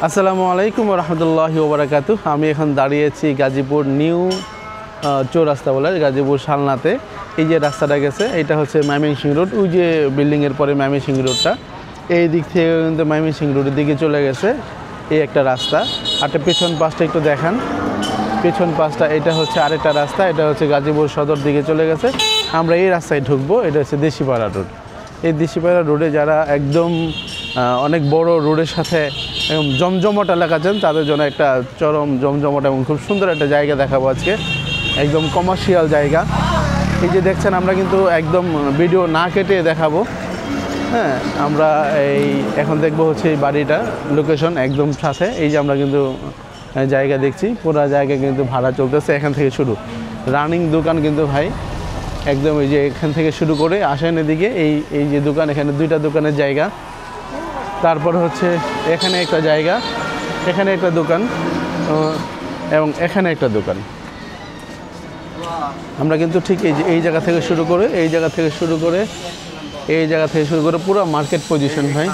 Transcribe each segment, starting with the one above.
আসসালামু আলাইকুম রহমতুল্লাহি ওবরাকাতু। আমি এখন দাঁড়িয়েছি গাজীপুর নিউ চৌরাস্তা বলে গাজীপুর শালনাতে। এই যে রাস্তাটা গেছে এটা হচ্ছে ময়মনসিংহ রোড। ওই যে বিল্ডিংয়ের পরে ময়মনসিংহ রোডটা, এই দিক থেকে কিন্তু ময়মনসিংহ রোডের দিকে চলে গেছে এই একটা রাস্তা। আর পেছন পাশটা একটু দেখান, পেছন পাশটা এটা হচ্ছে আরেকটা রাস্তা, এটা হচ্ছে গাজীপুর সদর দিকে চলে গেছে। আমরা এই রাস্তায় ঢুকবো, এটা হচ্ছে দেশিপাড়া রোড। এই দেশিপাড়া রোডে যারা একদম অনেক বড় রোডের সাথে জমজমট এলাকা আছেন তাদের জন্য একটা চরম জমজমট এবং খুব সুন্দর একটা জায়গা দেখাবো আজকে, একদম কমার্শিয়াল জায়গা। এই যে দেখছেন আমরা কিন্তু একদম ভিডিও না কেটে দেখাবো। হ্যাঁ, আমরা এই এখন দেখবো হচ্ছে এই বাড়িটা লোকেশন একদম সাথে। এই যে আমরা কিন্তু জায়গা দেখছি, পুরো জায়গা কিন্তু ভাড়া চলতেছে। এখান থেকে শুরু রানিং দোকান কিন্তু ভাই একদম এই যে এখান থেকে শুরু করে আসেন এদিকে, এই যে দোকান, এখানে দুইটা দোকানের জায়গা। তারপর হচ্ছে এখানে একটা জায়গা, এখানে একটা দোকান এবং এখানে একটা দোকান। আমরা কিন্তু ঠিক এই জায়গা থেকে শুরু করে এই জায়গা থেকে শুরু করে পুরো মার্কেট পজিশন ভাই,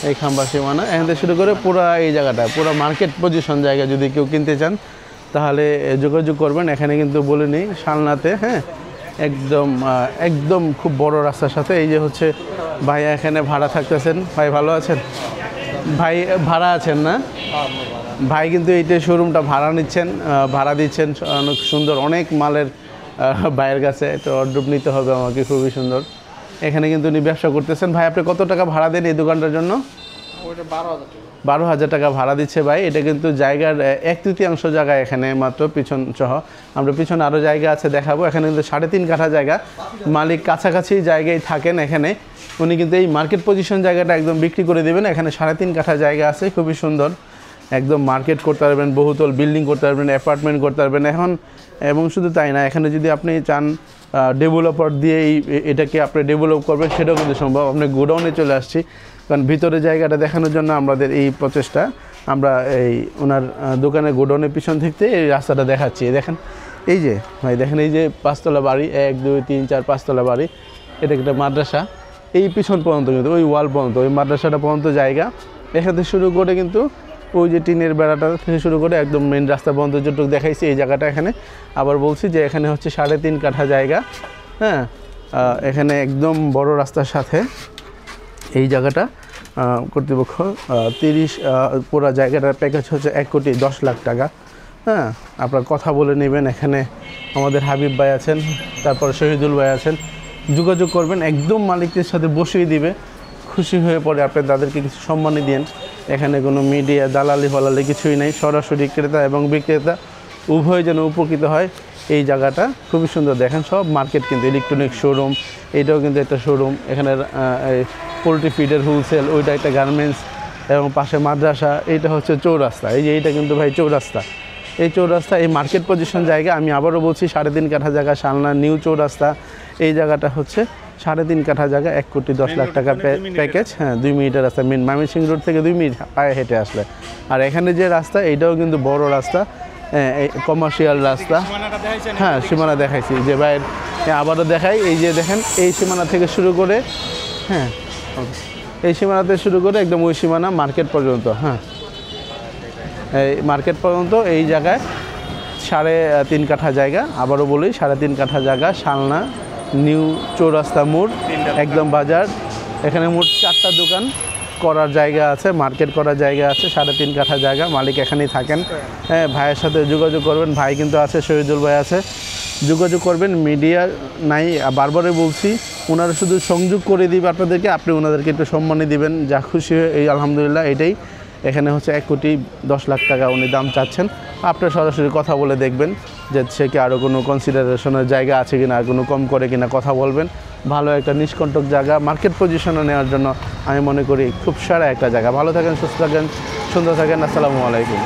এই খাম্বা সীমানা এখান থেকে শুরু করে পুরো এই জায়গাটা পুরো মার্কেট পজিশন জায়গা। যদি কেউ কিনতে চান তাহলে যোগাযোগ করবেন। এখানে কিন্তু বলে নিই শালনাতে, হ্যাঁ, একদম খুব বড় রাস্তার সাথে। এই যে হচ্ছে ভাইয়া এখানে ভাড়া থাকতেছেন। ভাই ভালো আছেন? ভাই ভাড়া আছেন না? ভাই কিন্তু এইটা শোরুমটা ভাড়া নিচ্ছেন, ভাড়া দিচ্ছেন। অনেক সুন্দর, অনেক মালের ভাইয়ের কাছে একটা অর্ডার নিতে হবে আমাকে, খুবই সুন্দর। এখানে কিন্তু উনি ব্যবসা করতেছেন। ভাই আপনি কত টাকা ভাড়া দেন এই দোকানটার জন্য? 12,000 টাকা ভাড়া দিচ্ছে ভাই। এটা কিন্তু জায়গার 1/3 জায়গা এখানে মাত্র, পিছন সহ। আমরা পিছনে আরও জায়গা আছে দেখাবো। এখানে কিন্তু 3.5 কাঠা জায়গা, মালিক কাছাকাছি জায়গায় থাকেন এখানে। উনি কিন্তু এই মার্কেট পজিশন জায়গাটা একদম বিক্রি করে দেবেন। এখানে 3.5 কাঠা জায়গা আছে, খুবই সুন্দর। একদম মার্কেট করতে পারবেন, বহুতল বিল্ডিং করতে পারবেন, অ্যাপার্টমেন্ট করতে পারবেন এখন। এবং শুধু তাই না, এখানে যদি আপনি চান ডেভেলপার দিয়ে এটাকে আপনি ডেভেলপ করবেন, সেটাও কিন্তু সম্ভব। আপনি গোডাউনে চলে আসছি, কারণ ভিতরে জায়গাটা দেখানোর জন্য আমাদের এই প্রচেষ্টা। আমরা এই ওনার দোকানের গোডাউনের পিছন থেকে এই রাস্তাটা দেখাচ্ছি। দেখেন এই যে ভাই, দেখেন এই যে 5তলা বাড়ি, 1 2 3 4 5তলা বাড়ি। এটা একটা মাদ্রাসা, এই পিছন পর্যন্ত কিন্তু ওই ওয়াল পর্যন্ত, ওই মাদ্রাসাটা পর্যন্ত জায়গা। এখান থেকে শুরু করে কিন্তু ওই যে টিনের বেড়াটা থেকে শুরু করে একদম মেন রাস্তা পর্যন্ত যেটুকু দেখাইছি এই জায়গাটা। এখানে আবার বলছি যে এখানে হচ্ছে 3.5 কাঠা জায়গা। হ্যাঁ, এখানে একদম বড় রাস্তার সাথে এই জায়গাটা কর্তৃপক্ষ 30 পুরো জায়গাটার প্যাকেজ হচ্ছে 1,10,00,000 টাকা। হ্যাঁ, আপনার কথা বলে নেবেন। এখানে আমাদের হাবিব ভাই আছেন, তারপর শহীদুল ভাই আছেন। যোগাযোগ করবেন, একদম মালিকদের সাথে বসিয়ে দিবে। খুশি হয়ে পড়ে আপনি তাদেরকে কিছু সম্মানই দেন। এখানে কোনো মিডিয়া দালালি ফালালি কিছুই নেই, সরাসরি ক্রেতা এবং বিক্রেতা উভয় যেন উপকৃত হয়। এই জায়গাটা খুবই সুন্দর। দেখেন সব মার্কেট, কিন্তু ইলেকট্রনিক শোরুম, এইটাও কিন্তু একটা শোরুম। এখানে পোলট্রি ফিডের হোলসেল, ওইটা একটা গার্মেন্টস এবং পাশে মাদ্রাসা। এইটা হচ্ছে চৌরাস্তা। এই যে এইটা কিন্তু ভাই চৌরাস্তা, এই চৌরাস্তা এই মার্কেট পজিশন জায়গা। আমি আবারও বলছি 3.5 কাঠা জায়গা, শালনা নিউ চৌরাস্তা। এই জায়গাটা হচ্ছে 3.5 কাঠা জায়গা, 1,10,00,000 টাকা প্যাকেজ। হ্যাঁ, 2 মিনিটের রাস্তা, ময়মনসিংহ রোড থেকে 2 মিনিট পায়ে হেঁটে আসলে। আর এখানে যে রাস্তা, এইটাও কিন্তু বড় রাস্তা, কমার্শিয়াল রাস্তা। হ্যাঁ, সীমানা দেখাইছি যে ভাই, আবারও দেখাই। এই যে দেখেন এই সীমানা থেকে শুরু করে, হ্যাঁ, এই সীমানাতে শুরু করে একদম ওই সীমানা মার্কেট পর্যন্ত। হ্যাঁ, এই মার্কেট পর্যন্ত এই জায়গায় 3.5 কাঠা জায়গা। আবারও বলি 3.5 কাঠা জায়গা, শালনা নিউ চৌরাস্তা মোড়, একদম বাজার। এখানে মোট 4টা দোকান করার জায়গা আছে, মার্কেট করার জায়গা আছে। 3.5 কাঠা জায়গা, মালিক এখানেই থাকেন। হ্যাঁ, ভাইয়ের সাথে যোগাযোগ করবেন। ভাই কিন্তু আছে, শহীদুল ভাই আছে, যোগাযোগ করবেন। মিডিয়া নাই, বারবারই বলছি, ওনারা শুধু সংযোগ করে দিবে আপনাদেরকে, আপনি ওনাদেরকে একটু সম্মানই দিবেন, যা খুশি হয়ে। এই আলহামদুলিল্লাহ এটাই। এখানে হচ্ছে 1,10,00,000 টাকা উনি দাম চাচ্ছেন। আপনি সরাসরি কথা বলে দেখবেন যে সে কি আরও কোনো কনসিডারেশনের জায়গা আছে কিনা, আর কোনো কম করে কিনা কথা বলবেন। ভালো একটা নিষ্কণ্টক জায়গা, মার্কেট পজিশনে নেওয়ার জন্য আমি মনে করি খুব সারা একটা জায়গা। ভালো থাকেন, সুস্থ থাকেন, সুন্দর থাকেন। আসসালামু আলাইকুম।